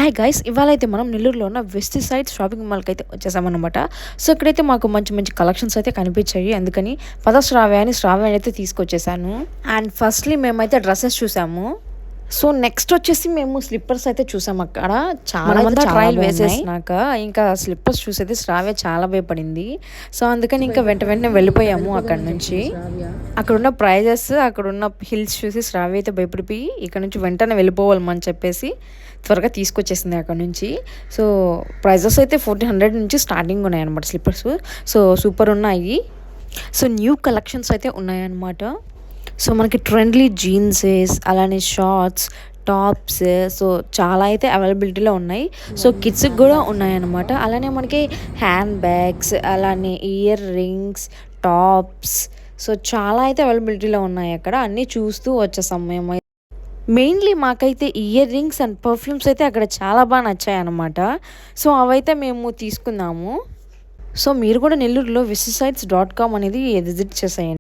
Hi guys, ఇవాళ అయితే మనం నెల్లూరులో ఉన్న వెస్ట్ సైడ్ షాపింగ్ మాల్కి అయితే వచ్చేసామన్నమాట. సో ఇక్కడైతే మాకు మంచి మంచి కలెక్షన్స్ అయితే కనిపించాయి. అందుకని శ్రావ్య అయితే తీసుకొచ్చేసాను. అండ్ ఫస్ట్లీ మేమైతే డ్రెస్సెస్ చూసాము. సో నెక్స్ట్ వచ్చేసి మేము స్లిప్పర్స్ అయితే చూసాము. అక్కడ చాలా ట్రయల్ వేసేసినాక ఇంకా స్లిప్పర్స్ చూసేది శ్రావ్య చాలా భయపడింది. సో అందుకని ఇంకా వెంటనే వెళ్ళిపోయాము అక్కడ నుంచి. అక్కడున్న ప్రైజెస్, అక్కడున్న హిల్స్ చూసి శ్రావ్య అయితే భయపడిపోయి ఇక్కడ నుంచి వెంటనే వెళ్ళిపోవాలని చెప్పేసి త్వరగా తీసుకొచ్చేసింది అక్కడ నుంచి. సో ప్రైజెస్ అయితే 1400 నుంచి స్టార్టింగ్ ఉన్నాయన్నమాట స్లిప్పర్స్. సో సూపర్ ఉన్నాయి. సో న్యూ కలెక్షన్స్ అయితే ఉన్నాయన్నమాట. సో మనకి ట్రెండ్లీ జీన్సెస్, అలానే షార్ట్స్, టాప్స్, సో చాలా అయితే అవైలబిలిటీలో ఉన్నాయి. సో కిడ్స్కి కూడా ఉన్నాయన్నమాట. అలానే మనకి హ్యాండ్ బ్యాగ్స్, అలానే ఇయర్ రింగ్స్, టాప్స్, సో చాలా అయితే అవైలబిలిటీలో ఉన్నాయి. అక్కడ అన్నీ చూస్తూ వచ్చే సమయం మెయిన్లీ మాకైతే ఇయర్ రింగ్స్ అండ్ పర్ఫ్యూమ్స్ అయితే అక్కడ చాలా బాగా నచ్చాయి అన్నమాట. సో అవైతే మేము తీసుకున్నాము. సో మీరు కూడా నెల్లూరులో visitesites.com అనేది విజిట్ చేసేయండి.